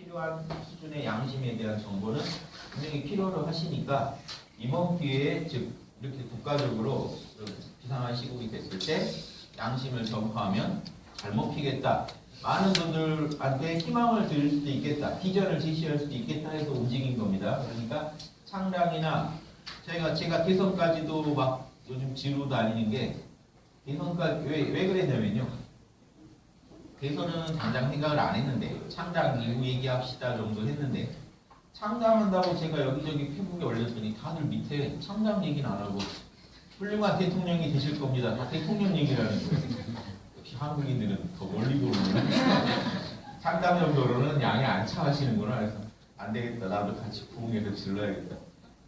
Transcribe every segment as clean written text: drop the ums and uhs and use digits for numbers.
필요한 수준의 양심에 대한 정보는 분명히 필요로 하시니까 이번 기회에 즉 이렇게 국가적으로 비상한 시국이 됐을 때 양심을 전파하면 잘 먹히겠다. 많은 분들한테 희망을 드릴 수도 있겠다. 비전을 제시할 수도 있겠다 해서 움직인 겁니다. 그러니까 창당이나 제가 대선까지도 막 요즘 지루 다니는 게 대선까지 왜 그랬냐면요. 대선은 당장 생각을 안 했는데 창당 이후 얘기합시다 정도 했는데 창당한다고 제가 여기저기 페북에 올렸더니 다들 밑에 창당 얘기는 안 하고 훌륭한 대통령이 되실 겁니다. 다 대통령 얘기라는 거예요. 역시 한국인들은 더 멀리 보는 창당 정도로는 양이 안 차하시는구나. 그래서 안 되겠다. 나도 같이 부흥해서 질러야겠다.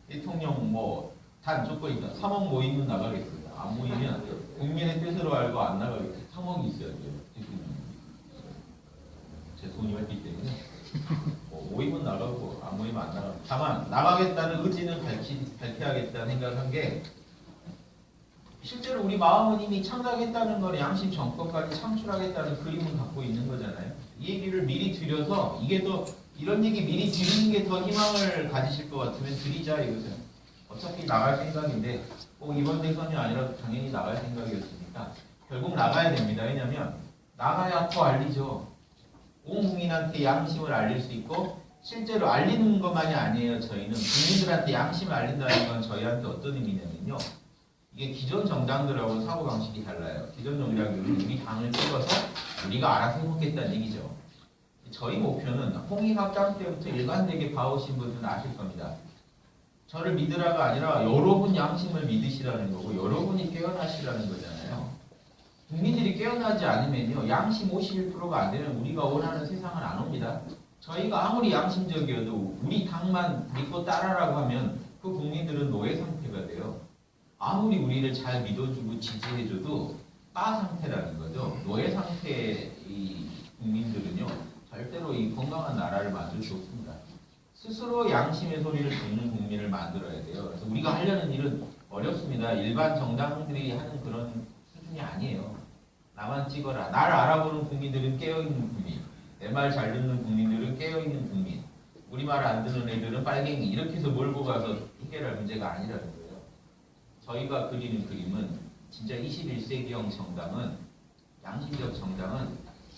대통령 단 조건이 있다. 3억 모이면 나가겠습니다. 안 모이면 국민의 뜻으로 알고 안 나가겠다. 3억이 있어야 돼요. 제 돈이 없기 때문에 모이면 나가고 안 모이면 안 나가고 다만 나가겠다는 의지는 밝혀야겠다는 생각한 게 실제로 우리 마음은 이미 창작했다는 건 양심 정권까지 창출하겠다는 그림을 갖고 있는 거잖아요. 이 얘기를 미리 드려서 이게 더 이런 얘기 미리 드리는 게 더 희망을 가지실 것 같으면 드리자 이거죠. 어차피 나갈 생각인데 꼭 이번 대선이 아니라 당연히 나갈 생각이었으니까 결국 나가야 됩니다. 왜냐하면 나가야 더 알리죠. 온 국민한테 양심을 알릴 수 있고 실제로 알리는 것만이 아니에요. 저희는 국민들한테 양심을 알린다는 건 저희한테 어떤 의미냐면요. 이게 기존 정당들하고 사고방식이 달라요. 기존 정당들은 우리 당을 찍어서 우리가 알아서 해먹겠다는 얘기죠. 저희 목표는 홍익학당 때부터 일관되게 봐오신 분들은 아실 겁니다. 저를 믿으라가 아니라 여러분 양심을 믿으시라는 거고 여러분이 깨어나시라는 거잖아요. 국민들이 깨어나지 않으면요. 양심 51%가 안 되면 우리가 원하는 세상은 안 옵니다. 저희가 아무리 양심적이어도 우리 당만 믿고 따라라고 하면 그 국민들은 노예 상태가 돼요. 아무리 우리를 잘 믿어주고 지지해줘도 빠 상태라는 거죠. 노예 상태의 이 국민들은요. 절대로 이 건강한 나라를 만들 수 없습니다. 스스로 양심의 소리를 듣는 국민을 만들어야 돼요. 그래서 우리가 하려는 일은 어렵습니다. 일반 정당들이 하는 그런 수준이 아니에요. 나만 찍어라. 날 알아보는 국민들은 깨어있는 국민. 내 말 잘 듣는 국민들은 깨어있는 국민. 우리 말 안 듣는 애들은 빨갱이. 이렇게 해서 몰고 가서 해결할 문제가 아니라는 거예요. 저희가 그리는 그림은 진짜 21세기형 정당은 양심적 정당은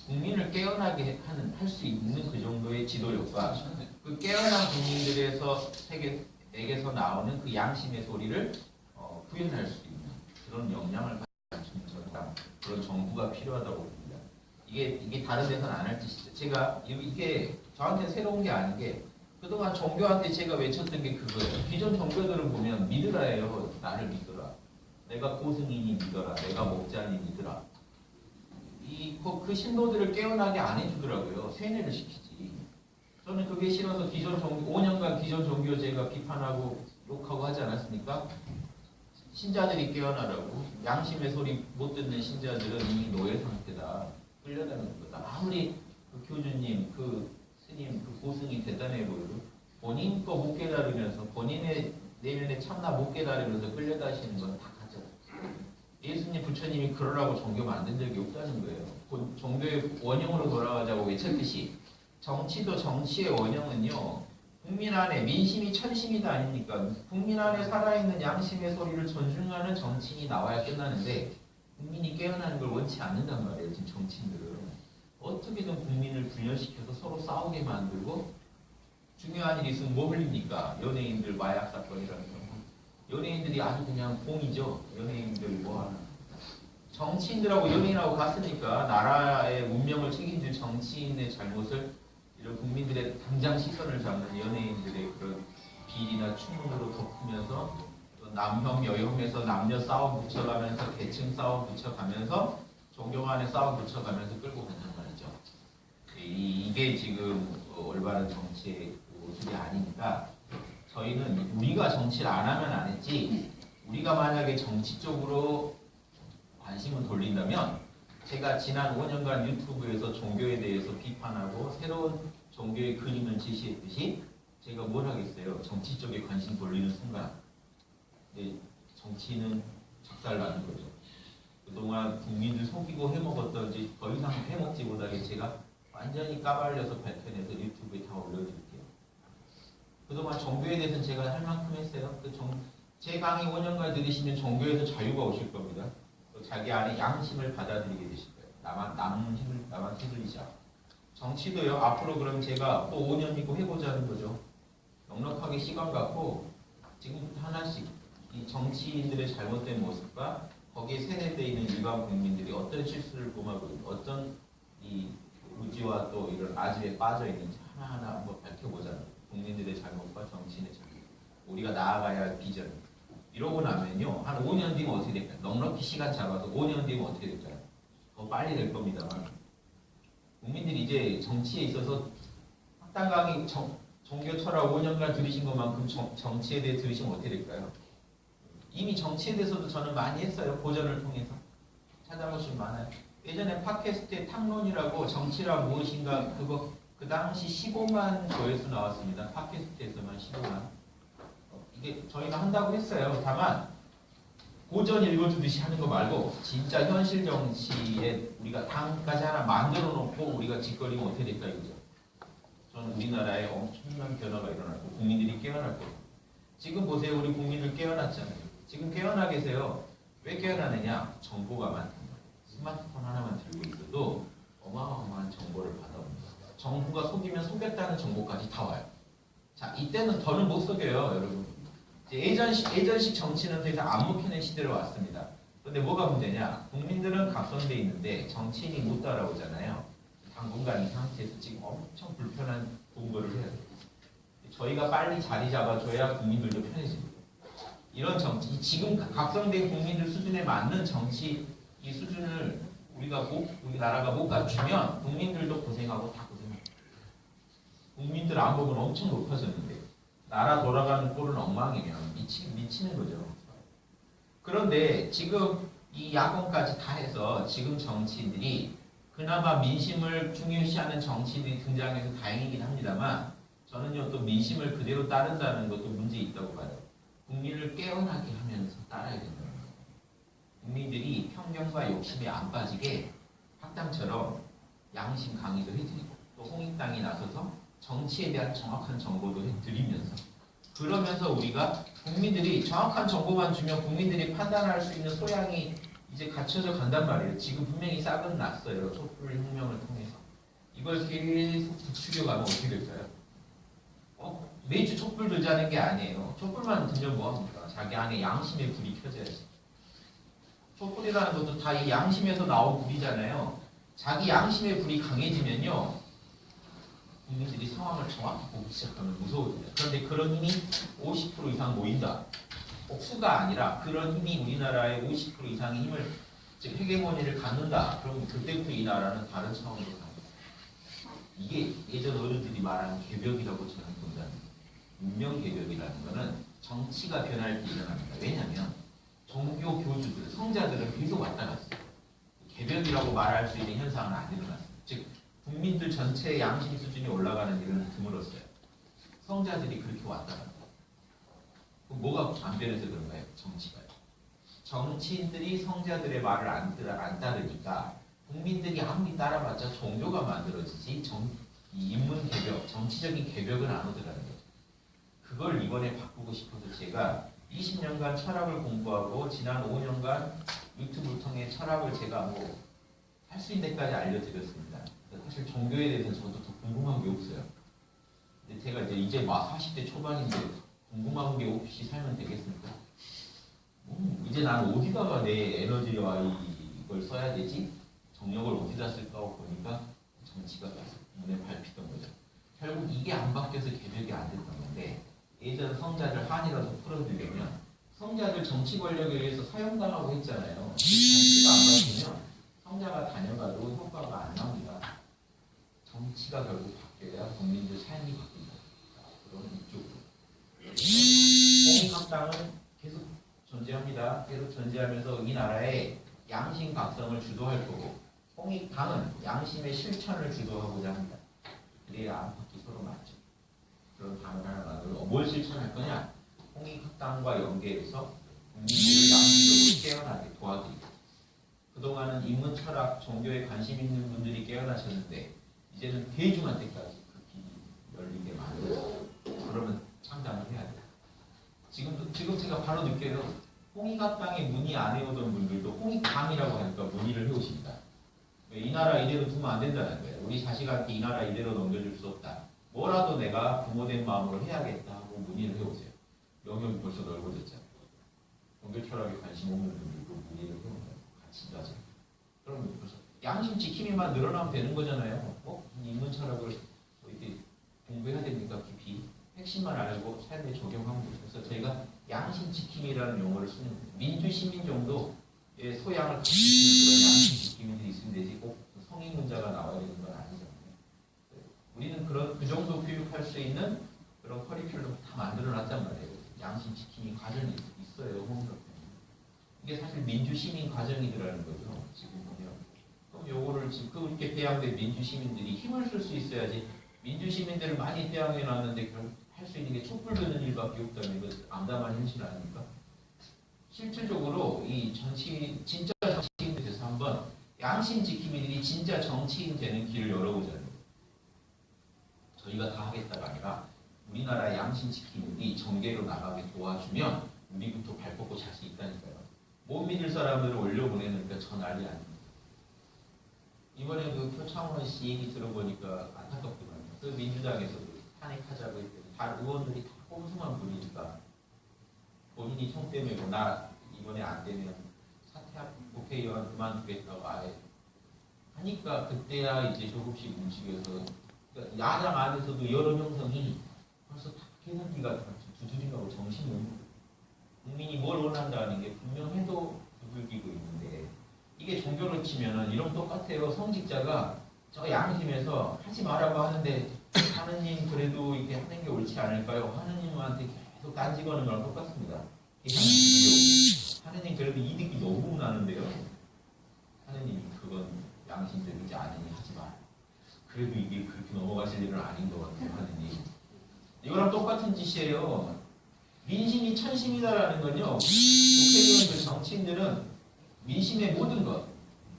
국민을 깨어나게 할 수 있는 그 정도의 지도력과 그 깨어난 국민들에게서 나오는 그 양심의 소리를 구현할 수 있는 그런 역량을 갖춘 정당, 그런 정부가 필요하다고 봅니다. 이게 다른 데서는 안 할 짓이죠. 제가 이게 저한테 새로운 게 아닌 게 그동안 종교한테 제가 외쳤던 게 그거예요. 기존 종교들은 보면 믿으라예요. 나를 믿어라. 내가 고승인이 믿어라. 내가 목자니 믿으라. 그 신도들을 깨어나게 안 해주더라고요. 세뇌를 시키지. 저는 그게 싫어서 5년간 기존 종교제가 비판하고 욕하고 하지 않았습니까? 신자들이 깨어나라고. 양심의 소리 못 듣는 신자들은 이미 노예 상태다. 끌려다니는 거다. 아무리 그 교주님, 그 스님, 그 고승이 대단해 보여도 본인 거 못 깨달으면서 본인의 내면의 참나 못 깨달으면서 끌려다니시는 건 다 가짜다. 예수님, 부처님이 그러라고 종교 만든 적이 없다는 거예요. 종교의 원형으로 돌아가자고 외쳤듯이 정치도 정치의 원형은요. 국민 안에 민심이 천심이다 아닙니까? 국민 안에 살아있는 양심의 소리를 존중하는 정치인이 나와야 끝나는데 국민이 깨어나는 걸 원치 않는단 말이에요. 지금 정치인들은. 어떻게든 국민을 분열시켜서 서로 싸우게 만들고 중요한 일이 있으면 뭐 흘립니까? 연예인들 마약 사건이라는 거. 연예인들이 아주 그냥 공이죠. 연예인들 뭐하나. 정치인들하고 연예인하고 갔으니까 나라의 운명을 책임질 정치인의 잘못을 이런 국민들의 당장 시선을 잡는 연예인들의 그런 비리나 추문으로 덮으면서 또 남혐, 여혐에서 남녀 싸움 붙여가면서 계층 싸움 붙여가면서 종교 간의 싸움 붙여가면서 끌고 간단 말이죠. 이게 지금 올바른 정치의 모습이 아니니까 저희는 우리가 정치를 안 하면 안 했지 우리가 만약에 정치 쪽으로 관심을 돌린다면 제가 지난 5년간 유튜브에서 종교에 대해서 비판하고 새로운 종교의 그림을 제시했듯이 제가 뭘 하겠어요? 정치 쪽에 관심 돌리는 순간 정치는 작살나는 거죠. 그동안 국민들 속이고 해먹었던지 더 이상 해먹지 못하게 제가 완전히 까발려서 밝혀내서 유튜브에 다 그동안 종교에 대해서는 제가 할 만큼 했어요. 제 강의 5년간 들으시면 종교에서 자유가 오실 겁니다. 또 자기 안에 양심을 받아들이게 되실 거예요. 나만 휘둘리자. 정치도요. 앞으로 그럼 제가 또 5년 있고 해보자는 거죠. 넉넉하게 시간 갖고 지금부터 하나씩 이 정치인들의 잘못된 모습과 거기에 세뇌되어 있는 일반 국민들이 어떤 실수를 범하고 어떤 이 무지와 또 이런 아집에 빠져 있는지 하나하나 한번 밝혀보자는 거예요. 국민들의 잘못과 정치인의 잘못, 우리가 나아가야 할 비전. 이러고 나면요, 한 5년 뒤면 어떻게 될까요? 넉넉히 시간 잡아서 5년 뒤면 어떻게 될까요? 더 빨리 될 겁니다만, 국민들이 이제 정치에 있어서 학당 강의 종교 철학 5년간 들으신 것만큼 정치에 대해 들으시면 어떻게 될까요? 이미 정치에 대해서도 저는 많이 했어요. 고전을 통해서 찾아보시면 많아요. 예전에 팟캐스트에 탐론이라고 정치란 무엇인가 그거 그 당시 15만 조회수 나왔습니다. 팟캐스트에서만 15만. 이게 저희가 한다고 했어요. 다만 고전 읽어주듯이 하는 거 말고 진짜 현실 정치에 우리가 당까지 하나 만들어 놓고 우리가 짓거리면 어떻게 될까 이거죠. 저는 우리나라에 엄청난 변화가 일어날 거고 국민들이 깨어날 거고. 지금 보세요. 우리 국민들 깨어났잖아요. 지금 깨어나 계세요. 왜 깨어나느냐? 정보가 많단 말이에요. 스마트폰 하나만 들고 있어도 어마어마한 정보를 받아옵니다. 정부가 속이면 속였다는 정보까지 다 와요. 자, 이때는 더는 못 속여요, 여러분. 예전식 정치는 더 이상 안 먹히는 시대로 왔습니다. 그런데 뭐가 문제냐? 국민들은 각성돼 있는데 정치인이 못 따라오잖아요. 당분간 이 상태에서 지금 엄청 불편한 공부를 해야 돼요. 저희가 빨리 자리 잡아줘야 국민들도 편해집니다. 이런 정치, 지금 각성된 국민들 수준에 맞는 정치 이 수준을 우리나라가 못 갖추면 국민들도 고생하고 다 고생합니다. 국민들 안목은 엄청 높아졌는데 나라 돌아가는 꼴은 엉망이면 미치는 거죠. 그런데 지금 이 야권까지 다 해서 지금 정치인들이 그나마 민심을 중요시하는 정치인들이 등장해서 다행이긴 합니다만 저는요 또 민심을 그대로 따른다는 것도 문제 있다고 봐요. 국민을 깨어나게 하면서 따라야 된다는 거예요. 국민들이 편견과 욕심에 안 빠지게 학당처럼 양심 강의도 해드리고 또 홍익당이 나서서 정치에 대한 정확한 정보도 해드리면서 그러면서 우리가 국민들이 정확한 정보만 주면 국민들이 판단할 수 있는 소양이 이제 갖춰져 간단 말이에요. 지금 분명히 싹은 났어요. 촛불 혁명을 통해서. 이걸 계속 부추겨가면 어떻게 될까요? 매주 촛불 들자는 게 아니에요. 촛불만 들면 뭐합니까? 자기 안에 양심의 불이 켜져야지. 촛불이라는 것도 다 이 양심에서 나온 불이잖아요. 자기 양심의 불이 강해지면요. 국민들이 상황을 정확히 보기 시작하면 무서워집니다. 그런데 그런 힘이 50% 이상 모인다. 수가 아니라 그런 힘이 우리나라의 50% 이상의 힘을 즉 헤게모니를 갖는다. 그럼 그때부터 이 나라는 다른 차원으로 갑니다. 이게 예전 어른들이 말하는 개벽이라고 저는 본다는 문명 개벽이라는 것은 정치가 변할 때 일어납니다. 왜냐하면 종교 교주들, 성자들은 계속 왔다 갔어요. 개벽이라고 말할 수 있는 현상은 안 일어났어요. 즉 국민들 전체의 양심 수준이 올라가는 일은 드물었어요. 성자들이 그렇게 왔다 갔다. 뭐가 안 변해서 그런가요? 정치가요. 정치인들이 성자들의 말을 안 따르니까 국민들이 아무리 따라봤자 종교가 만들어지지 이 인문 개벽, 정치적인 개벽은 안 오더라는 거죠. 그걸 이번에 바꾸고 싶어서 제가 20년간 철학을 공부하고 지난 5년간 유튜브를 통해 철학을 제가 할 수 있는 데까지 알려드렸습니다. 사실 종교에 대해서는 저도 더 궁금한 게 없어요. 근데 제가 이제 막 40대 초반인데 궁금한 게 없이 살면 되겠습니까? 이제 난 어디다가 내 에너지와 이걸 써야 되지? 정력을 어디다 쓸까 하고 보니까 정치가 눈에 밟히던 거죠. 결국 이게 안 바뀌어서 개벽이 안 됐던 건데 예전 성자들 한이라도 풀어주려면 성자들 정치 권력에 의해서 사형당하고 했잖아요. 정치가 안 바뀌면 성자가 다녀가도 효과가 안 나옵니다. 정치가 결국 바뀌어야 국민들 삶이 바뀐다. 그런 이쪽으로. 홍익학당은 계속 존재합니다. 계속 존재하면서 이 나라의 양심 각성을 주도할 거고 홍익당은 양심의 실천을 주도하고자 합니다. 그래야 안팎이 서로 맞죠. 그런 당을 하나 만들고 뭘 실천할 거냐? 홍익학당과 연계해서 국민들을 양심적으로 깨어나게 도와드리고 그동안은 인문, 철학, 종교에 관심 있는 분들이 깨어나셨는데 이제는 대중한테까지 그 길이 열리게 만들고 그러면 그리고 제가 바로 느껴요. 홍익학당에 문의 안 해오던 분들도 홍익당이라고 하니까 문의를 해오십니다. 이 나라 이대로 두면 안 된다는 거예요. 우리 자식한테 이 나라 이대로 넘겨줄 수 없다. 뭐라도 내가 부모된 마음으로 해야겠다 하고 문의를 해오세요. 영역이 벌써 넓어졌잖아요. 종교 철학에 관심 없는 분들도 문의를 해오면 같이 가죠. 그럼 벌써 양심 지킴이만 늘어나면 되는 거잖아요. 인문 철학을 이렇게 공부해야 됩니까? 깊이 핵심만 알고 삶에 적용하면 돼요. 그래서 저희가 양심 지킴이라는 용어를 쓰는 거예요. 민주 시민 정도의 소양을 갖춘 그런 양심 지킴이들이 있으면 되지 꼭 성인 문자가 나와야 되는 건 아니잖아요. 우리는 그 정도 교육할 수 있는 그런 커리큘럼 다 만들어놨단 말이에요. 양심 지킴이 과정이 있어요. 홍익학당에. 이게 사실 민주 시민 과정이더라는 거죠. 지금 보면. 그럼 요거를 지금 이렇게 배양된 민주 시민들이 힘을 쓸 수 있어야지. 민주 시민들을 많이 배양해 놨는데 할 수 있는 게 촛불 드는 일밖에 없다는 거 암담한 현실 아닙니까? 실질적으로 이 진짜 정치인들에서 한번 양심 지킴이들이 진짜 정치인 되는 길을 열어보자는 거예요. 저희가 다 하겠다가 아니라 우리나라 양심 지킴이들이 정계로 나가게 도와주면 우리부터 발 뻗고 잘 수 있다니까요. 못 믿을 사람들을 올려보내니까 저 난리 아닙니다. 이번에 그 표창원 씨 얘기 들어보니까 안타깝더라고요. 그 민주당에서도 탄핵하자고 했더니 다 의원들이 다 꼼수만 부리니까 본인이 총 때문에 나 이번에 안 되면 사퇴하고 국회의원 그만두겠다고 아예 하니까 그때야 이제 조금씩 움직여서 그러니까 야당 안에서도 여론 형성이 벌써 다 개선기가 두드리라고 정신이 없는 거예요. 국민이 뭘 원한다는 게 분명해도 두들기고 있는데 이게 종교로 치면은 이런 똑같아요. 성직자가 저 양심에서 하지 말라고 하는데 하느님 그래도 이렇게 하는 게 옳지 않을까요? 하느님한테 계속 딴지거는 거랑 똑같습니다. 하느님 그래도 이득이 너무 나는데요. 하느님이 그건 양심적이지 않으니 하지 마. 그래도 이게 그렇게 넘어가실 일은 아닌 것 같아요. 하느님. 이거랑 똑같은 짓이에요. 민심이 천심이다라는 건요. 국회의원들 정치인들은 민심의 모든 것,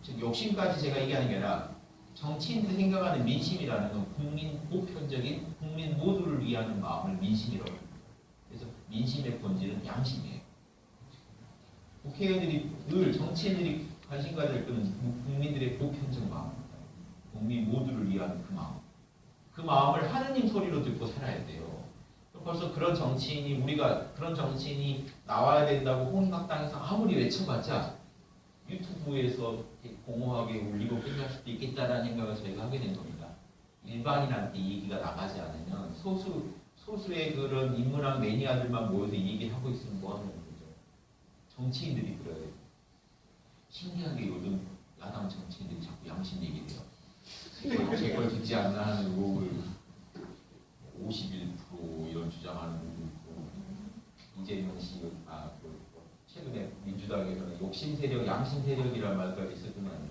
즉 욕심까지 제가 얘기하는 게 아니라 정치인들이 생각하는 민심이라는 건 국민 보편적인 국민 모두를 위하는 마음을 민심이라고 합니다. 그래서 민심의 본질은 양심이에요. 국회의원들이 늘 정치인들이 관심 가질 것은 국민들의 보편적 마음입니다. 국민 모두를 위하는 그 마음. 그 마음을 하느님 소리로 듣고 살아야 돼요. 벌써 그런 정치인이 우리가 그런 정치인이 나와야 된다고 홍익학당에서 아무리 외쳐봤자 유튜브에서 공허하게 울리고 끝날 수도 있겠다라는 생각을 저희가 하게 된 겁니다. 일반인한테 이 얘기가 나가지 않으면 소수의 그런 인문학 매니아들만 모여서 이 얘기를 하고 있으면 뭐 하는 거죠? 정치인들이 들어야 돼요. 신기하게 요즘 야당 정치인들이 자꾸 양심 얘기를 해요. 제 걸 듣지 않나 하는 의혹을 51% 이런 주장하는 분도 있고 이재명 씨 최근에 민주당에서는 욕심 세력, 양심 세력이라는 말까지 있었더만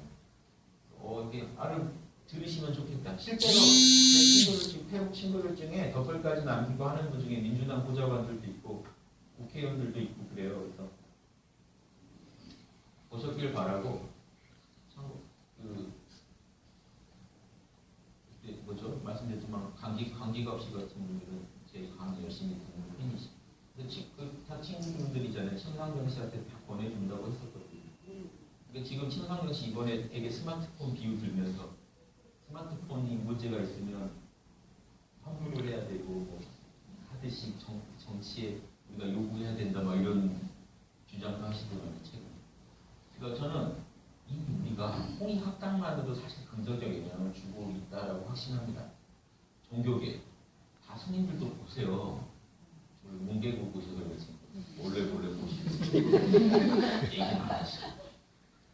이렇게 말을 들으시면 좋겠다. 실제로 제 태국 친구들 중에 덧글까지 남기고 하는 분 중에 민주당 보좌관들도 있고 국회의원들도 있고 그래요. 그래서 보셨길 바라고 뭐죠? 말씀드렸지만 강기갑 씨 같은 분들은 제 강의 열심히 듣는 팬이시죠. 다 친구분들이잖아요. 심상정 씨한테 다 보내준다고 했었거든요. 그러니까 지금 심상정 씨 이번에 되게 스마트폰 비유 들면서 스마트폰이 문제가 있으면 환불을 해야 되고 뭐 하듯이 정치에 우리가 요구해야 된다 막 이런 주장도 하시더라고요. 최근에. 그러니까 저는 이 우리가 홍익학당만으로도 사실 긍정적 영향을 주고 있다라고 확신합니다. 종교계 다 스님들도 보세요. 뭉개고 보셔서 그렇지 몰래 보시고 얘기는 안 하시고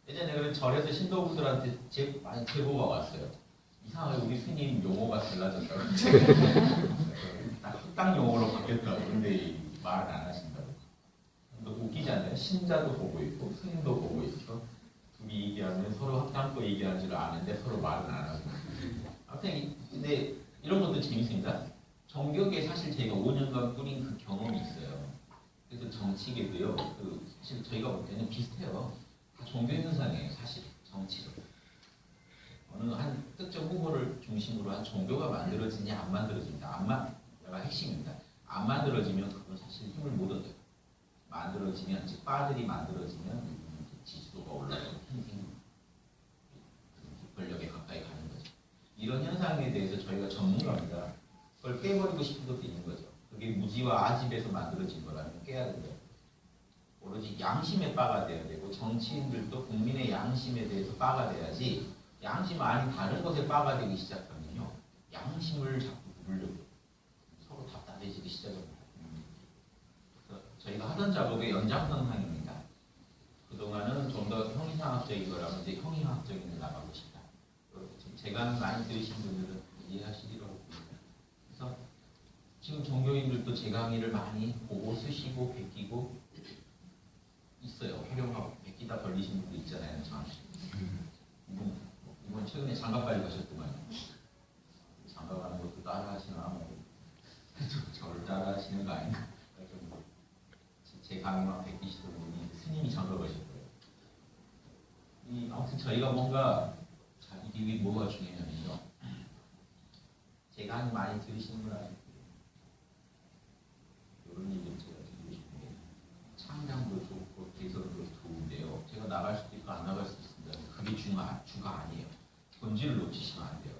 예전에 그런 절에서 신도분들한테 많이 제보가 왔어요. 이상하게 우리 스님 용어가 달라졌다고 학당 용어로 바뀌었다고. 근데 말을 안 하신다고. 웃기지 않나요? 신자도 보고 있고 스님도 보고 있어. 둘이 얘기하면 서로 학당도 얘기하는 줄 아는데 서로 말은 안 하고. 아무튼 근데 이런 것도 재밌습니다. 종교계 사실 저희가 5년간 꾸린 그 경험이 있어요. 그래서 정치계도요. 사실 저희가 볼 때는 비슷해요. 다 종교 현상이에요. 사실 정치도. 어느 한 특정 후보를 중심으로 한 종교가 만들어지냐 안 만들어집니다. 내가 핵심입니다. 안 만들어지면 그건 사실 힘을 못 얻어요. 만들어지면, 즉 바들이 만들어지면 지수도가 올라가고 권력에 가까이 가는 거죠. 이런 현상에 대해서 저희가 전문가입니다. 그걸 깨버리고 싶은 것도 있는 거죠. 그게 무지와 아집에서 만들어진 거라면 깨야 돼요. 오로지 양심의 바가 돼야 되고, 정치인들도 국민의 양심에 대해서 바가 돼야지, 양심 아닌 다른 것에 바가 되기 시작하면요, 양심을 자꾸 누르려고 서로 답답해지기 시작합니다. 그래서 저희가 하던 작업의 연장선상입니다. 그동안은 좀 더 형이상학적인 거라면 이제 형이학적인 데 나가고 싶다. 제가 많이 들으신 분들은 이해하시리라고 봅니다. 그래서 지금 종교인들도 제 강의를 많이 보고 쓰시고 베끼고 있어요. 활용하고 베끼다 걸리신 분도 있잖아요. 이번 최근에 장가까지 가셨더만요. 장가가는 것도 따라하시나 뭐 저를 따라하시는 거 아닌가. 제 강의만 베끼시던 분이 스님이 장가 가셨어요. 아무튼 저희가 뭔가 이게 뭐가 중요하면요. 제 강의 많이 들으시는 분 아니에요. 이런 얘기를 제가 드리고 싶은 게 창량도 좋고 개선도 좋은데요. 제가 나갈 수도 있고 안 나갈 수도 있습니다. 그게 주가 아니에요. 본질을 놓치시면 안 돼요.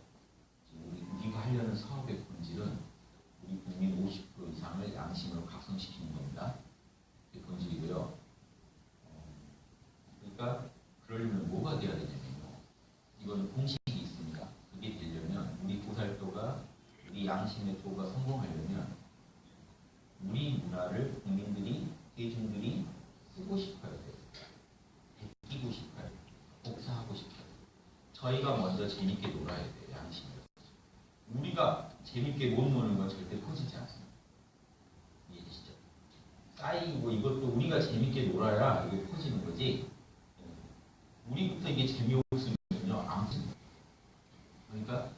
우리가 하려는 사업의 본질은 우리 국민 50% 이상을 양심으로 각성시키는 겁니다. 그게 본질이고요. 그러니까 그러려면 뭐가 돼야 되냐면요. 이거는 공식이 있습니다. 그게 되려면 우리 보살도가, 우리 양심의 도가 성공하려면 우리 문화를 국민들이, 대중들이 쓰고 싶어야 돼요. 베끼고 싶어야 돼요. 복사하고 싶어요. 저희가 먼저 재밌게 놀아야 돼요. 양심으로. 우리가 재밌게 못 노는 건 절대 퍼지지 않습니다. 이해되시죠? 쌓이고 이것도 우리가 재밌게 놀아야 이게 퍼지는 거지. 우리부터 이게 재미없으면요 안 퍼집니다. 그러니까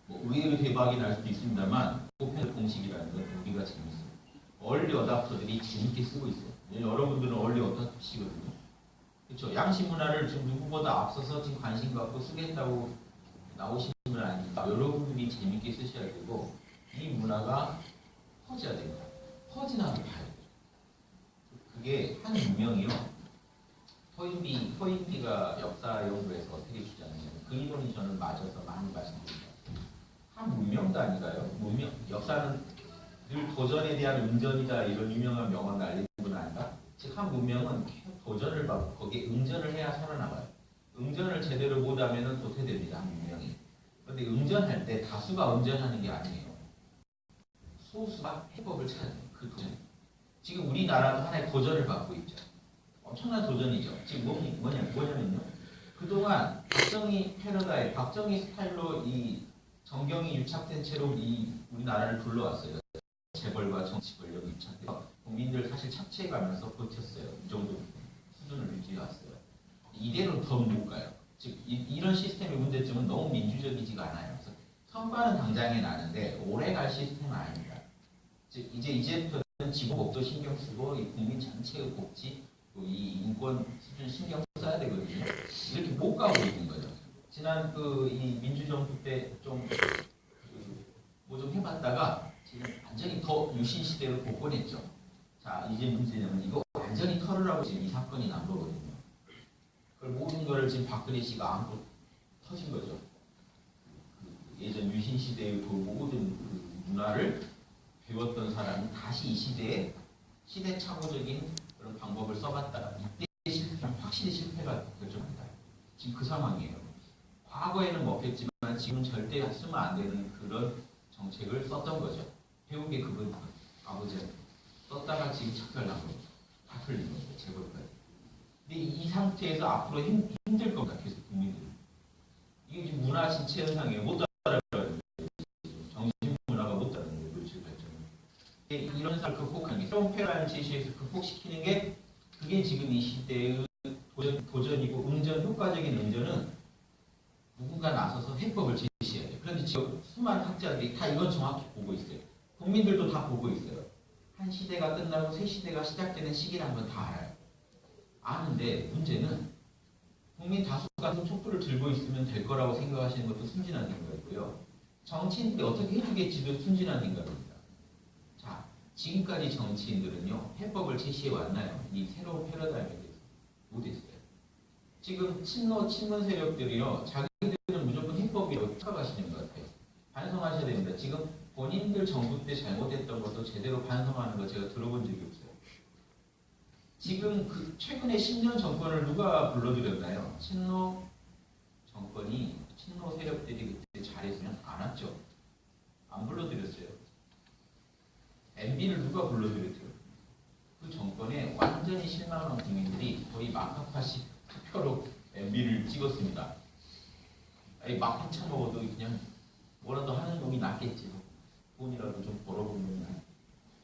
뭐 의외로 대박이 날 수도 있습니다만 보편 공식이라는 건 우리가 재밌어요. 얼리 어답터들이 재밌게 쓰고 있어요. 여러분들은 얼리 어답터시거든요. 그렇죠. 양심 문화를 지금 누구보다 앞서서 지금 관심 갖고 쓰겠다고 나오시는 분 아닙니까? 여러분들이 재밌게 쓰셔야 되고 이 문화가 퍼져야 됩니다. 퍼지나 봐야 돼요. 그게 한 문명이요. 토인비가 역사 연구에서 어떻게 주장하냐면 그 이론이 저는 맞아서 많이 말씀드립니다. 한 문명 단위가요. 역사는 늘 도전에 대한 응전이다 이런 유명한 명언 날리는 분 아닌가? 즉 한 문명은 도전을 받고 거기에 응전을 해야 살아나가요. 응전을 제대로 못하면 도태됩니다. 한 문명이. 그런데 응전할 때 다수가 응전하는 게 아니에요. 소수가 해법을 찾는 그 도전. 지금 우리나라도 하나의 도전을 받고 있죠. 엄청난 도전이죠. 지금 뭐냐면요. 그동안 박정희 패러다임, 박정희 스타일로 이 정경이 유착된 채로 이 우리나라를 불러왔어요. 재벌과 정치 권력이 유착돼서 국민들 사실 착취해가면서 버텼어요. 이 정도 수준을 유지해왔어요. 이대로 더 못 가요. 즉 이런 시스템의 문제점은 너무 민주적이지가 않아요. 그래서 성과는 당장에 나는데 오래 갈 시스템은 아닙니다. 즉 이제부터는 지구복도 신경 쓰고 이 국민 전체의 복지, 이 인권 수준 신경 써야 되거든요. 이렇게 못 가고 있는 거죠. 지난 이 민주정부 때 좀 뭐 좀 해봤다가 지금 완전히 더 유신 시대로 복권했죠. 자 이제 문제는 이거 완전히 털으라고 지금 이 사건이 난 거거든요. 그걸 모든 거를 지금 박근혜 씨가 안고 터진 거죠. 예전 유신 시대의 그 모든 문화를 배웠던 사람이 다시 이 시대에 시대착오적인 그런 방법을 써봤다가 이때 확실히 실패가 결정합니다. 지금 그 상황이에요. 과거에는 먹혔지만 지금 절대 쓰면 안 되는 그런 정책을 썼던 거죠. 배운 게 그건 아버지한테 썼다가 지금 착살난 거죠. 다 틀린 거죠. 재벌까지. 근데 이 상태에서 앞으로 힘들 겁니다. 계속 국민들이. 이게 지금 문화 신체 현상이에요. 못 따라가는 거예요. 정신 문화가 못 따라가는 거예요. 물질 발전을. 이런 현상을 극복하는 게 새로운 패러다임 제시에서 극복시키는 게 그게 지금 이 시대의 도전이고 응전, 효과적인 응전은 누군가 나서서 해법을 제시해야 돼요. 그런데 지금 수많은 학자들이 다 이건 정확히 보고 있어요. 국민들도 다 보고 있어요. 한 시대가 끝나고 새 시대가 시작되는 시기라는 건 다 알아요. 아는데 문제는 국민 다수가 촛불을 들고 있으면 될 거라고 생각하시는 것도 순진한 생각이고요. 정치인들이 어떻게 해주겠지도 순진한 생각입니다. 자, 지금까지 정치인들은요, 해법을 제시해 왔나요? 이 새로운 패러다임에 대해서 못했어요. 지금 친문 세력들이요, 자기들은 무조건 해법이라고 생각하시는 것 같아요. 반성하셔야 됩니다. 지금 본인들 정부 때 잘못했던 것도 제대로 반성하는 거 제가 들어본 적이 없어요. 지금 최근에 10년 정권을 누가 불러들였나요? 친노 정권이, 친노 세력들이 그때 잘했으면 안 왔죠. 안 불러들였어요. MB를 누가 불러들였죠? 그 정권에 완전히 실망한 국민들이 거의 마카파식 투표로 MB를 찍었습니다. 막 쳐먹어도 그냥 뭐라도 하는 놈이 낫겠지. 돈이라도 좀 벌어보면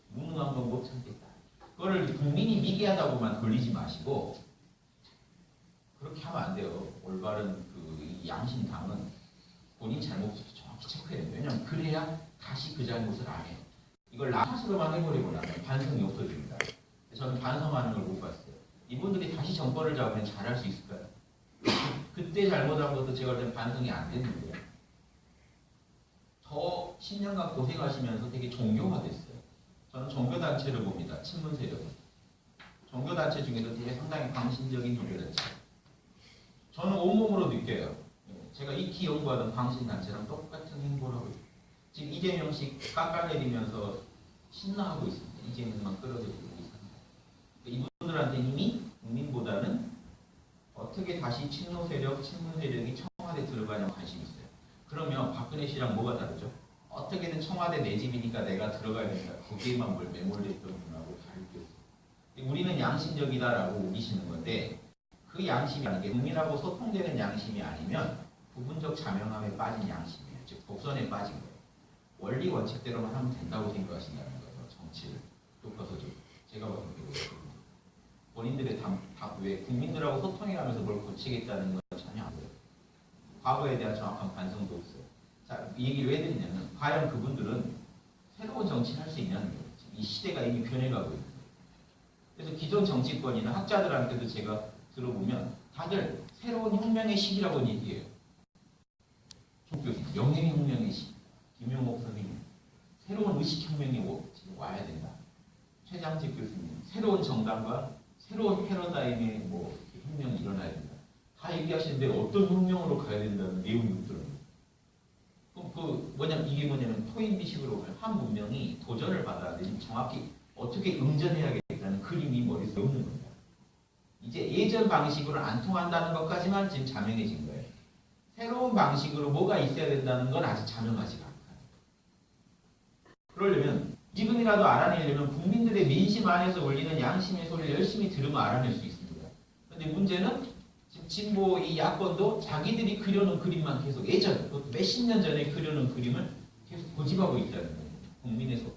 무능한 건 못 참겠다. 그거를 국민이 미개하다고만 돌리지 마시고 그렇게 하면 안 돼요. 올바른 그 양심당은 본인 잘못부터 정확히 체크해야 돼요. 왜냐하면 그래야 다시 그 잘못을 안 해요. 이걸 나 탓으로만 해버리고 나면 반성이 없어집니다. 저는 반성하는 걸 못 봤어요. 이분들이 다시 정권을 잡으면 잘할 수 있을까요? 그때 잘못한 것도 제가 볼 땐 반성이 안 됐는데요. 저 10년간 고생하시면서 되게 종교화됐어요. 저는 종교단체를 봅니다. 친문 세력은. 종교단체 중에도 되게 상당히 광신적인 종교단체. 저는 온몸으로 느껴요. 제가 익히 연구하던 광신단체랑 똑같은 행보를 하고 있어요. 지금 이재명씩 깎아내리면서 신나하고 있습니다. 이재명만 끌어들이고 있습니다. 이분들한테 이미 국민보다는 어떻게 다시 친노 세력, 친문 세력이 청와대 들어가냐고 관심이 있어요. 그러면 박근혜 씨랑 뭐가 다르죠? 어떻게든 청와대 내 집이니까 내가 들어가야 된다. 거기에만 뭘 매몰됐던 분하고 다를 게 없어요. 우리는 양심적이다라고 우기시는 건데 그 양심이 아닌 게 국민하고 소통되는 양심이 아니면 부분적 자명함에 빠진 양심이에요. 즉 독선에 빠진 거예요. 원리 원칙대로만 하면 된다고 생각하신다는 거예요. 정치를 좁혀서 좀 제가 봐도 그렇거든요. 본인들의 왜 국민들하고 소통해가면서 뭘 고치겠다는 건 전혀 안 보여요. 과거에 대한 정확한 반성도 없어요. 자, 이 얘기를 왜 드리냐면 과연 그분들은 새로운 정치를 할 수 있냐는 거예요. 이 시대가 이미 변해가고 있는 거예요. 그래서 기존 정치권이나 학자들한테도 제가 들어보면 다들 새로운 혁명의 시기라고 얘기해요. 명예혁명의 시기. 김용옥 선생님, 새로운 의식혁명이 와야 된다. 최장직 교수님, 새로운 정당과 새로운 패러다임의 혁명이 일어나야 된다. 다 얘기하시는데 어떤 혁명으로 가야 된다는 내용이 없더라고요. 그럼 이게 뭐냐면 토인비식으로 한 문명이 도전을 받아야 되지 정확히 어떻게 응전해야겠다는 그림이 머릿속에 없는 겁니다. 이제 예전 방식으로 안 통한다는 것까지만 지금 자명해진 거예요. 새로운 방식으로 뭐가 있어야 된다는 건 아직 자명하지가 않아요. 그러려면 지금이라도 알아내려면 국민들의 민심 안에서 울리는 양심의 소리를 열심히 들으면 알아낼 수 있습니다. 그런데 문제는 지금 진보 이 야권도 자기들이 그려놓은 그림만 계속 예전 몇십 년 전에 그려놓은 그림을 계속 고집하고 있다는 거예요.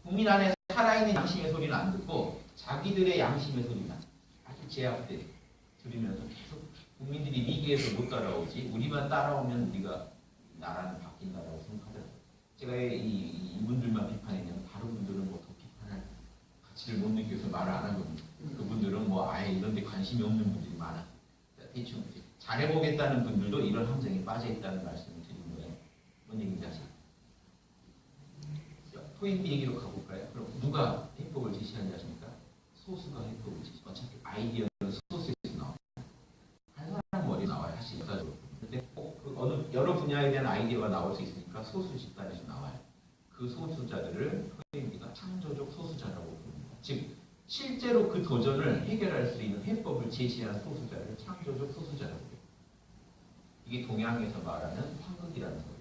국민 안에 살아있는 양심의 소리는 안 듣고 자기들의 양심의 소리만 아주 제압돼 들으면서 계속 국민들이 미개해서 못 따라오지 우리만 따라오면 우리가 나라는 바뀐다라고 생각하더라고요. 제가 이분들만 비판했냐면 다른 분들은 더 비판할 가치를 못 느껴서 말을 안 하거든요. 그분들은 아예 이런 데 관심이 없는 분들이 많아. 대충 잘해보겠다는 분들도 이런 함정에 빠져있다는 말씀을 드린 거예요. 뭔 얘기인지 아시죠? 토인비 얘기로 가볼까요? 그럼 누가 해법을 제시하는지 아십니까? 소수가 해법을 제시. 어차피 아이디어는 소수에서 나와요. 한 사람 머리에 나와요. 사실 역사적으로. 근데 어느 여러 분야에 대한 아이디어가 나올 수 있으니까 소수 집단에서 나와요. 그 소수자들을 토인비가 창조적 소수자라고 부릅니다. 즉 실제로 그 도전을 해결할 수 있는 해법을 제시한 소수자를 창조적 소수자라고 해요. 이게 동양에서 말하는 황극이라는 거예요.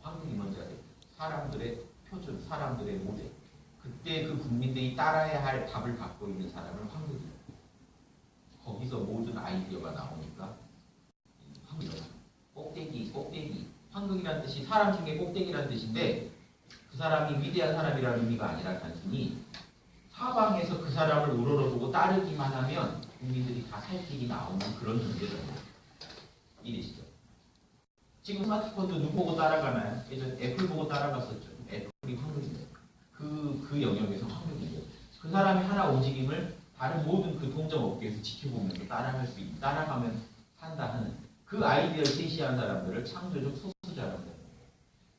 황극이 뭔지 아세요? 사람들의 표준, 사람들의 모델. 그때 그 국민들이 따라야 할 답을 갖고 있는 사람을 황극이라고 해요. 거기서 모든 아이디어가 나오니까 황극이라고 해요. 꼭대기. 황극이라는 뜻이 사람 중에 꼭대기라는 뜻인데 그 사람이 위대한 사람이라는 의미가 아니라 단순히 사방에서 그 사람을 우러러보고 따르기만 하면 국민들이 다 살 길이 나오는 그런 존재잖아요. 이해되시죠? 지금 스마트폰도 누구 보고 따라가나요? 예전 애플 보고 따라갔었죠. 애플이 황금이에요. 그 영역에서 황금이에요. 그 사람이 하나 움직임을 다른 모든 그 동종업계에서 지켜보면서 따라가면 산다 하는 그 아이디어를 제시한 사람들을 창조적 소수자라고 합니다.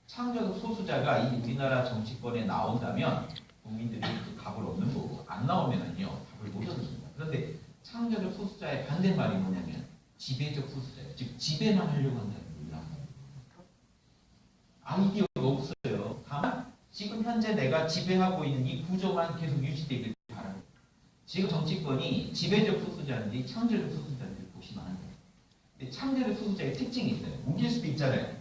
창조적 소수자가 이 우리나라 정치권에 나온다면 국민들이 답을 얻는 거고 안 나오면은요 답을 못 얻습니다. 그런데 창조적 소수자의 반대말이 뭐냐면 지배적 소수자예요. 즉 지배만 하려고 한다는 거예요. 아이디어가 없어요. 다만 지금 현재 내가 지배하고 있는 이 구조만 계속 유지되길 바라요. 지금 정치권이 지배적 소수자인지 창조적 소수자인지 보시면 안 돼요. 근데 창조적 소수자의 특징이 있어요. 우길 수도 있잖아요.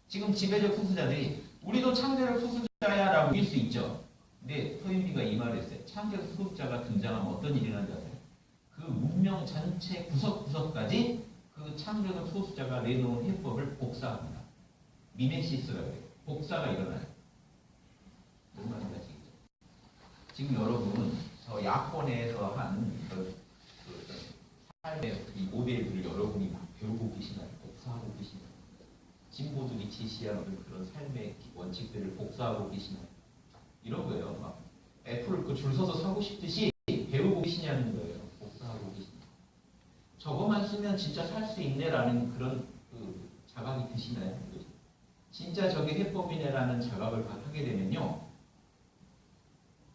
지금 지배적 소수자들이 우리도 창조적 소수자야라고 우길 수 있죠. 근데 서윤비가 이 말을 했어요. 창조적 소수자가 등장하면 어떤 일이 일어나는지 아세요? 그 문명 전체 구석구석까지 그 창조적 소수자가 내놓은 해법을 복사합니다. 미메시스라고 해요. 복사가 일어나요. 뭔 말인지 아시겠죠? 지금 여러분 저 야권에서 한 삶의 이 모델들을 여러분이 막 배우고 계시나요? 복사하고 계시나요? 진보들이 제시하는 그런 삶의 원칙들을 복사하고 계시나요? 이런 거예요. 막 애플을 그 줄 서서 사고 싶듯이 배우고 계시냐는 거예요. 복사하고 계시나요? 저거만 쓰면 진짜 살 수 있네라는 그런 그 자각이 드시나요? 진짜 저게 해법이네라는 자각을 하게 되면요.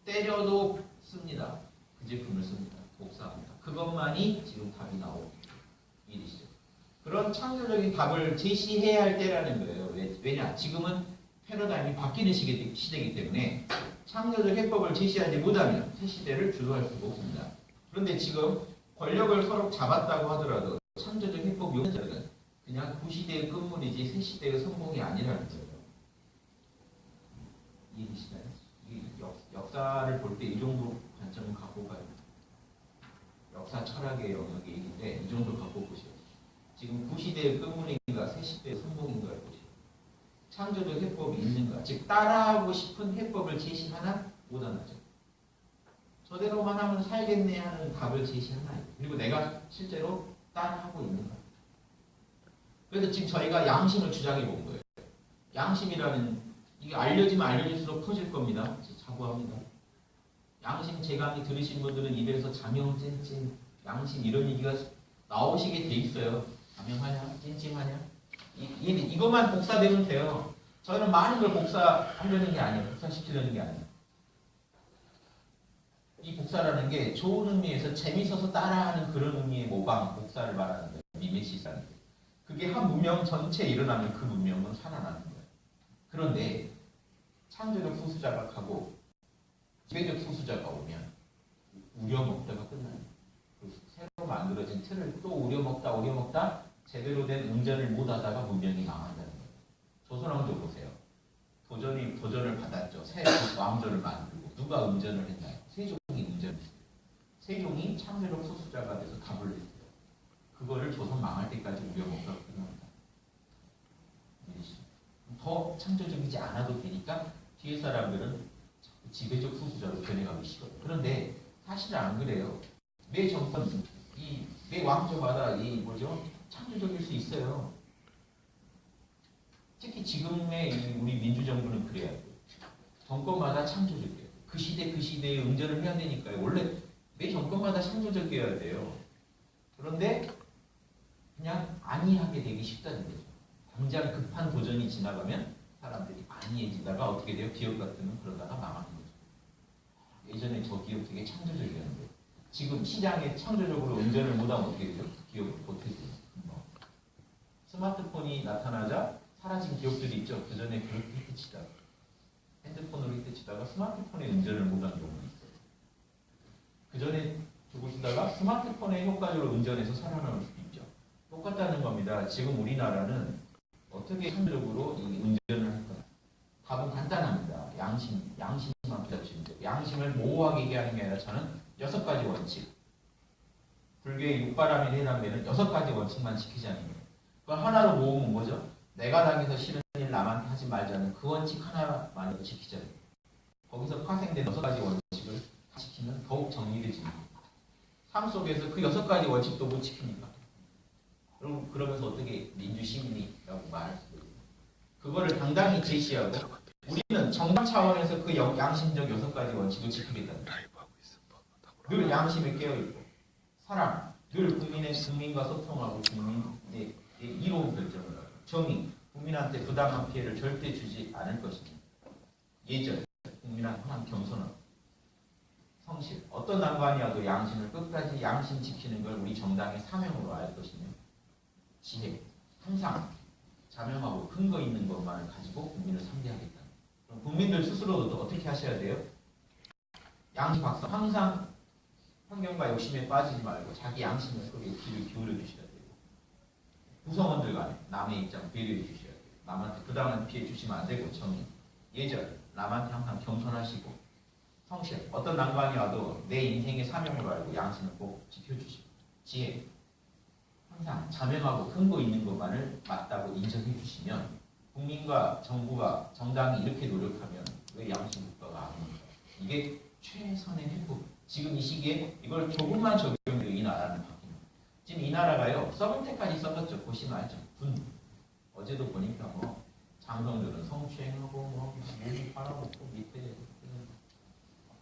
때려도 씁니다. 그 제품을 씁니다. 복사합니다. 그것만이 지금 답이 나오는 일이시죠. 그런 창조적인 답을 제시해야 할 때라는 거예요. 왜냐? 지금은 패러다임이 바뀌는 시대이기 때문에 창조적 해법을 제시하지 못하면 새 시대를 주도할 수가 없습니다. 그런데 지금 권력을 서로 잡았다고 하더라도 창조적 해법 용자들은 그냥 구시대의 끝물이지 새 시대의 성공이 아니라는 거예요. 이해되시나요? 역사를 볼 때 이 정도 관점을 갖고 가요. 역사 철학의 영역의 얘기인데 이 정도 갖고 보시오. 지금 구시대의 끝물인가 새 시대의 성공인가를 보시오. 창조적 해법이 있는가? 즉 따라하고 싶은 해법을 제시하나 못하나죠. 저대로만 하면 살겠네 하는 답을 제시하나. 그리고 내가 실제로 따라하고 있는가. 그래서 지금 저희가 양심을 주장해 본 거예요. 양심이라는 이게 알려지면 알려질수록 커질 겁니다. 자부합니다. 양심 재강의 들으신 분들은 입에서 자명 찐찐 양심 이런 얘기가 나오시게 돼 있어요. 자명하냐 찐찐하냐 이것만 복사되면 돼요. 저희는 많은 걸 복사하려는 게 아니에요. 복사시키려는 게 아니에요. 이 복사라는 게 좋은 의미에서 재밌어서 따라하는 그런 의미의 모방 복사를 말하는 거예요. 미메시스라는 게. 그게 한 문명 전체에 일어나면 그 문명은 살아나는 거예요. 그런데 창조적 소수자가 가고 지배적 소수자가 오면 우려먹다가 끝나요. 새로 만들어진 틀을 또 우려먹다 제대로 된 운전을 못하다가 문명이 망한다는 거예요. 조선왕조 보세요. 도전을 받았죠. 새 왕조를 만들고 누가 운전을 했나요? 세종이 운전했어요. 세종이 창조적 소수자가 돼서 답을 냈어요. 그거를 조선 망할 때까지 우려먹다가 끝납니다. 더 창조적이지 않아도 되니까 뒤에 사람들은 지배적 소수자로 변해가기 싫어요. 그런데 사실은 안 그래요. 매 정권, 매 왕조마다 창조적일 수 있어요. 특히 지금의 우리 민주정부는 그래야 돼요. 정권마다 창조적이에요. 그 시대에 응전을 해야 되니까요. 원래 매 정권마다 창조적이어야 돼요. 그런데 그냥 안이하게 되기 쉽다는 거죠. 당장 급한 도전이 지나가면 사람들이 안이해지다가 어떻게 돼요? 기업 같으면 그러다가 망하는 거죠. 예전에 저 기업 되게 창조적이었는데 지금 시장에 창조적으로 운전을 못하면 어떻게 되죠? 기업을 버텨줘요. 스마트폰이 나타나자 사라진 기업들이 있죠. 그 전에 그렇게 히트치다가 핸드폰으로 히트치다가 스마트폰에 운전을 못한 경우가 있어요. 그 전에 두고 쓰다가 스마트폰에 효과적으로 운전해서 살아남을 수도 있죠. 똑같다는 겁니다. 지금 우리나라는 어떻게 창조적으로 이 운전을 할 거냐. 답은 간단합니다. 양심만 붙잡으시면 돼요. 양심을 모호하게 얘기하는 게 아니라 저는 6가지 원칙. 불교의 육바람이 해당되는 6가지 원칙만 지키자는 거예요. 그걸 하나로 모으면 뭐죠? 내가 당해서 싫은 일 남한테 하지 말자는 그 원칙 하나만으로 지키자는 거예요. 거기서 파생된 6가지 원칙을 지키면 더욱 정리해집니다. 삶 속에서 그 6가지 원칙도 못 지키니까. 그러면서 어떻게 민주시민이라고 말할 수도 있어요. 그거를 당당히 제시하고 우리는 정당 차원에서 그 양심적 6가지 원칙을 지키겠다는 거예요. 늘 양심에 깨어있고 사랑, 늘 국민과 소통하고 국민의 이로운 결정을 하고 정의, 국민한테 부당한 피해를 절대 주지 않을 것입니다. 예절, 국민 국민한 항상 겸손함, 성실, 어떤 난관이 와도 양심을 끝까지 양심 지키는 걸 우리 정당의 사명으로 알 것이며 지혜, 항상 자명하고 근거 있는 것만을 가지고 국민을 상대하겠다. 그럼 국민들 스스로도 어떻게 하셔야 돼요? 양심 박사, 항상 환경과 욕심에 빠지지 말고 자기 양심을 속에 귀를 기울여 주셔야 돼요. 구성원들 간에 남의 입장 배려해 주셔야 돼요. 남한테 부당한 피해 주시면 안 되고 정의, 예절, 남한테 항상 겸손하시고 성실, 어떤 난관이 와도 내 인생의 사명으로 알고 양심을 꼭 지켜주시고 지혜, 항상 자명하고 근거 있는 것만을 맞다고 인정해 주시면 국민과 정부가 정당이 이렇게 노력하면 왜 양심 국가가 안 옵니까? 이게 최선의 행복. 지금 이 시기에 이걸 조금만 적용해도 이 나라는 바뀝니다. 지금 이 나라가요 서브텍까지 썩었죠. 보시면 알죠. 군. 어제도 보니까 뭐 장성들은 성추행하고 뭐 물이 팔아먹고 밑에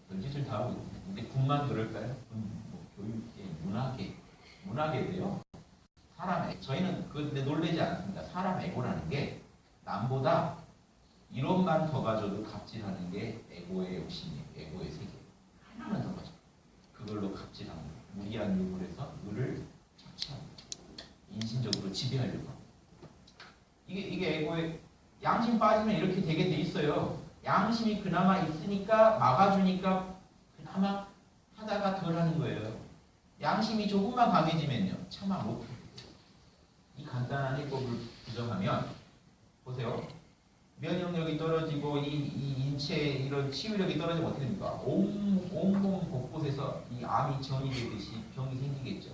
별짓을 다 하고 있는데 근데 군만 그럴까요? 뭐 교육계, 문화계도요. 사람의 저희는 근데 놀라지 않습니다. 사람 에고라는 게 남보다 1원만 더 가져도 갑질하는 게 에고의 욕심이에요. 에고의 세계. 하나만 더 가져. 그걸로 갑질하는 거예요. 무리한 요구를 해서 을을 착취하는 거예요. 인신적으로 지배하려고 합니다. 이게 에고의 양심 빠지면 이렇게 되게 돼 있어요. 양심이 그나마 있으니까 막아주니까 그나마 하다가 덜 하는 거예요. 양심이 조금만 강해지면요. 차마 못해요. 이 간단한 해법을 부정하면 보세요. 면역력이 떨어지고 이 인체 이런 치유력이 떨어지면 어떻게 됩니까? 온몸 곳곳에서 이 암이 전이되듯이 병이 생기겠죠.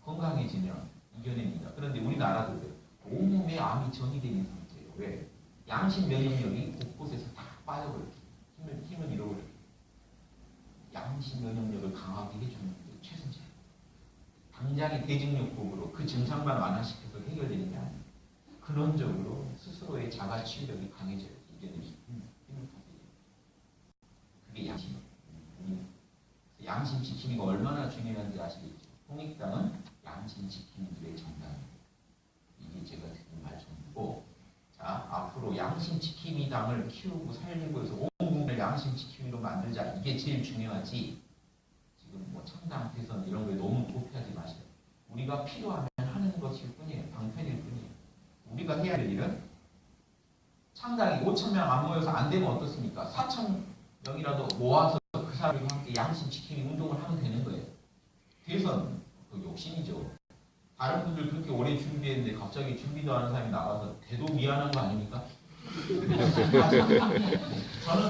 건강해지면 이겨냅니다. 그런데 우리나라도 온몸에 암이 전이되는 상태예요. 왜? 양심 면역력이 곳곳에서 다 빠져버려요. 힘을 잃어버려요. 양심 면역력을 강하게 해주는 게 최선제예요. 당장의 대증요법으로 그 증상만 완화시켜서 해결되는 게 아니에요. 근원적으로 스스로의 자가 치유력이 강해져요. 이겨낼 수 있는 힘을 가져요. 그게 양심이에요. 양심 지킴이가 얼마나 중요한지 아시겠죠? 통일당은 양심 지킴이들의 정당이에요. 이게 제가 드린 말 전부고, 자 앞으로 양심 지킴이 당을 키우고 살리고 해서 온 국민을 양심 지킴이로 만들자. 이게 제일 중요하지. 지금 뭐 창당 대선 이런 거에 너무 도피하지 마세요. 우리가 필요하면 하는 것일 뿐이에요. 방편일 뿐이에요. 우리가 해야 될 일은 창당이 5,000명 안 모여서 안 되면 어떻습니까? 4,000명이라도 모아서 그 사람과 함께 양심 지킴이 운동을 하면 되는 거예요. 대선 그 욕심이죠. 다른 분들 그렇게 오래 준비했는데 갑자기 준비도 하는 사람이 나가서 대도 미안한 거 아닙니까?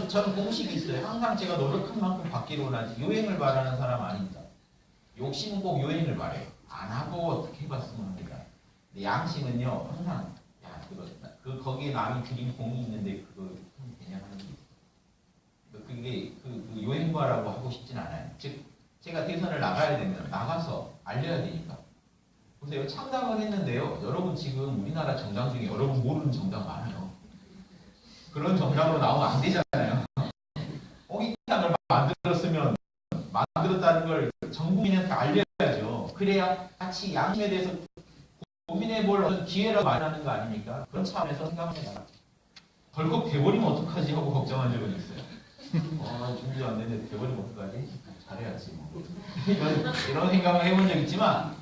저는 공식이 있어요. 항상 제가 노력한 만큼 받기로 하지 요행을 바라는 사람 아닙니다. 욕심은 꼭 요행을 바래요. 안 하고 어떻게 해봤으면 합니다. 근데 양심은요 항상 야 거기에 남이 드린 공이 있는데 그거 그냥 하는 게 있어요. 그게 그 요행과라고 하고 싶진 않아요. 즉 제가 대선을 나가야 되면 나가서 알려야 되니까. 보세요. 창당을 했는데요. 여러분 지금 우리나라 정당 중에 여러분 모르는 정당 많아요. 그런 정당으로 나오면 안 되잖아요. 홍익당을 만들었으면 만들었다는 걸 전 국민한테 알려야죠. 그래야 같이 양심에 대해서 고민해볼 어떤 기회라도 마련하는 거 아닙니까? 그런 차원에서 생각합니다. 덜컥 돼버리면 어떡하지 하고 걱정한 적은 있어요. 준비 안 됐는데 돼버리면 어떡하지? 잘해야지 뭐. 이런 생각을 해본 적 있지만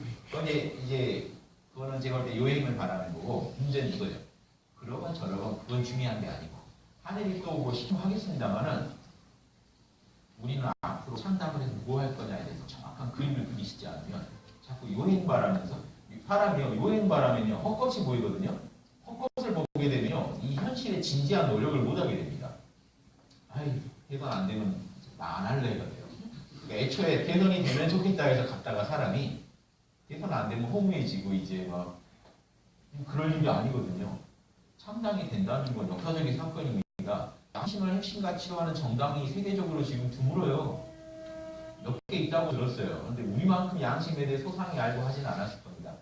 이제 그거는 제가 볼 때 요행을 바라는 거고 문제는 이거죠. 그러건 저러건 그건 중요한 게 아니고 하늘이 또 오고 시험하겠습니다만은 우리는 앞으로 창당을 해서 뭐 할 거냐에 대해서 정확한 그림을 그리시지 않으면 자꾸 요행 바라면서 사람이요 요행 바라면요 헛것이 보이거든요. 헛것을 보게 되면요 이 현실의 진지한 노력을 못 하게 됩니다. 아이 대선 안 되면 나 안 할래가 돼요. 그러니까 애초에 대선이 되면 좋겠다 해서 갔다가 사람이 대선 안 되면 허무해지고 이제 막 그럴 일이 아니거든요. 창당이 된다는 건 역사적인 사건입니다. 양심을 핵심 가치로 하는 정당이 세계적으로 지금 드물어요. 몇 개 있다고 들었어요. 그런데 우리만큼 양심에 대해 소상히 알고 하진 않았을 겁니다.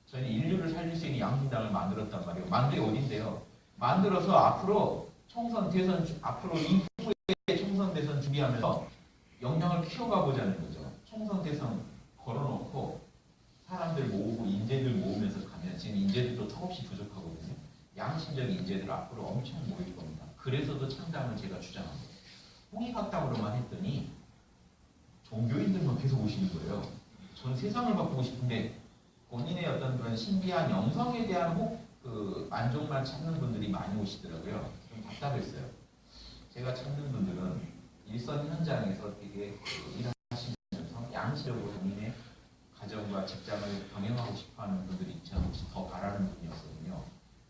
저희는 인류를 살릴 수 있는 양심당을 만들었단 말이에요. 만든 게 어딘데요? 만들어서 앞으로 총선, 대선, 앞으로 이후에 총선, 대선 준비하면서 역량을 키워가 보자는 거죠. 총선, 대선 걸어놓고 사람들 모으고 인재들 모으면서 가면 지금 인재들도 턱없이 부족하거든요. 양심적인 인재들 앞으로 엄청 모일 겁니다. 그래서도 창당을 제가 주장합니다. 통일학당으로만 했더니 종교인들만 계속 오시는 거예요. 저는 세상을 바꾸고 싶은데 본인의 어떤 그런 신비한 영성에 대한 만족만 찾는 분들이 많이 오시더라고요. 좀 답답했어요. 제가 찾는 분들은 일선 현장에서 되게 일하시면서 양심적으로 본인의 가정과 직장을 병행하고 싶어하는 분들이 저는 혹시 더 바라는 분이었거든요.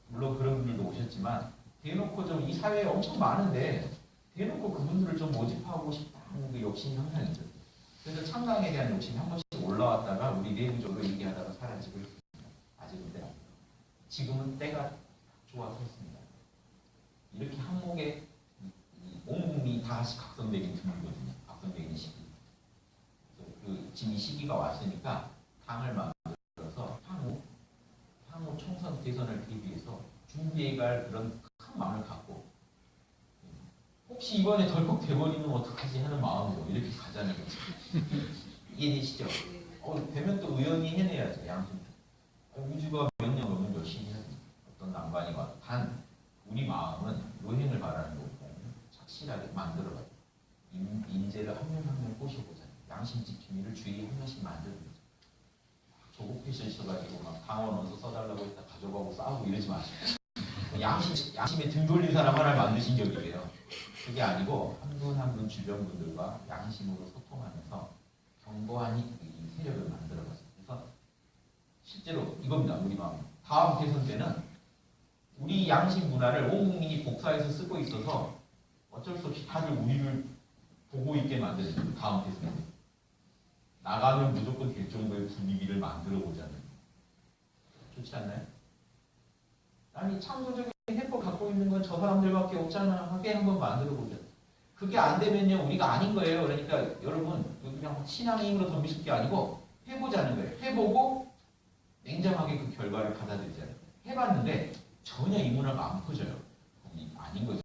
물론 그런 분들도 오셨지만 대놓고 좀 이 사회에 엄청 많은데 대놓고 그분들을 좀 모집하고 싶다는 그 욕심 항상 있었어요. 그래서 창당에 대한 욕심이 한 번씩 올라왔다가 우리 내부적으로 얘기하다가 사라지고 있습니다. 아직은 때가 지금은 때가 좋아졌습니다. 이렇게 한목에 온 국민이 다 같이 각성되긴 드물거든요. 각성되는 시기. 지금 이 시기가 왔으니까 당을 만들어서 향후 총선 대선을 대비해서 준비해갈 그런 큰 마음을 갖고 혹시 이번에 덜컥 돼버리면 어떡하지 하는 마음으로 이렇게 가자는 거죠. 이해되시죠? 되면 또 의원이 해내야죠. 양심. 우주가 몇 년 넘으면 열심히 해야죠. 어떤 난관이 와도 단 우리 마음은 노행을 바라는 것보다는 착실하게 만들어가지고 인재를 한 명 한 명 꼬셔보자. 양심 지킴이를 주위에 한 명씩 만들어보자. 조국필실 있어가지고 막 당원 원서 써달라고 했다 가져가고 싸우고 이러지 마세요. 양심에 등 돌린 사람 하나를 만드신 격이래요. 그게 아니고 한 분 한 분 주변 분들과 양심으로 소통하면서 견고한 이 세력을 만들어가지고 그래서 실제로 이겁니다. 우리 마음. 다음 대선 때는 우리 양심 문화를 온 국민이 복사해서 쓰고 있어서 어쩔 수 없이 다들 우리를 보고 있게 만드는 다음 대선 때 나가면 무조건 될 정도의 분위기를 만들어 보자는 좋지 않나요? 아니 창조적인 해법 갖고 있는 건 저 사람들밖에 없잖아 하게 한번 만들어 보자. 그게 안 되면요 우리가 아닌 거예요. 그러니까 여러분 그냥 신앙의 힘으로 덤비실 게 아니고 해보자는 거예요. 해보고 냉정하게 그 결과를 받아들이자는 거예요. 해봤는데 전혀 이 문화가 안 퍼져요. 아닌 거죠.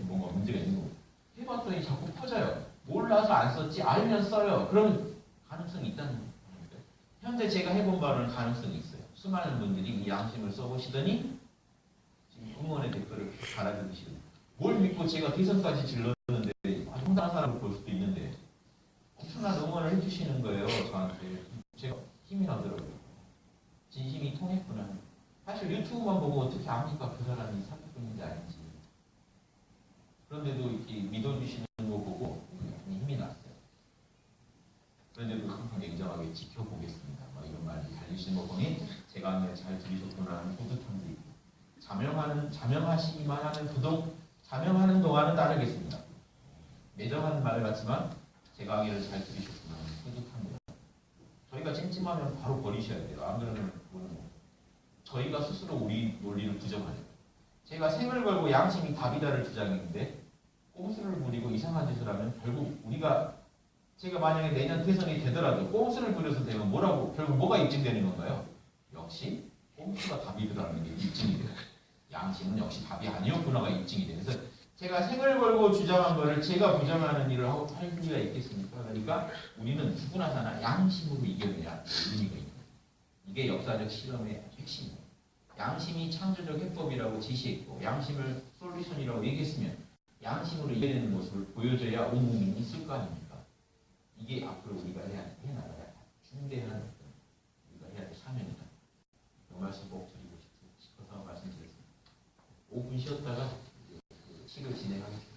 뭔가 문제가 있는 거고. 해봤더니 자꾸 퍼져요. 몰라서 안 썼지 알면 써요. 그러면 가능성이 있다는 거예요. 현재 제가 해본 바로는 가능성이 있어요. 수많은 분들이 이 양심을 써보시더니 지금 응원의 댓글을 달아주시거든요. 뭘 믿고 제가 대선까지 질렀는데 황당한 사람을 볼 수도 있는데 엄청난 응원을 해주시는 거예요. 저한테. 제가 힘이 나더라고요. 진심이 통했구나. 사실 유튜브만 보고 어떻게 압니까? 그 사람이 사기꾼인지 아닌지. 그런데도 이렇게 믿어주시는 거 보고 힘이 났어요. 그런데도 항상 냉정하게 지켜보겠습니다. 이런 말이 달리시는 거 보니 제가 잘 들으셨구나 하는 뿌듯함도 있고 자명하시기만 하면 자명하는 동안은 따르겠습니다. 매정한 말 같지만 제 강의를 잘 들으셨구나 하는 뿌듯합니다. 저희가 찜찜하면 바로 버리셔야 돼요. 안 그러면 저희가 스스로 우리 논리를 부정하죠. 제가 생을 걸고 양심이 답이다를 주장했는데 꼼수를 부리고 이상한 짓을 하면 결국 제가 만약에 내년 대선이 되더라도 꼼수를 부려서 되면 결국 뭐가 입증되는 건가요? 역시 꼼수가 답이더라는 게 입증이 돼요. 양심은 역시 답이 아니었구나가 입증이 돼요. 그래서 제가 생을 걸고 주장한 거를 제가 부정하는 일을 할 필요가 있겠습니까? 그러니까 우리는 누구나 다 양심으로 이겨내야 의미가 있는 거예요. 이게 역사적 실험의 핵심이에요. 양심이 창조적 해법이라고 지시했고 양심을 솔루션이라고 얘기했으면 양심으로 이겨내는 모습을 보여줘야 온 국민이 있을 거 아닙니까? 이게 앞으로 우리가 해나가야 중대한 우리가 해야 될 사명이다. 이 말씀 꼭 드리고 싶어서 말씀드렸습니다. 5분 쉬었다가 식을 진행하겠습니다.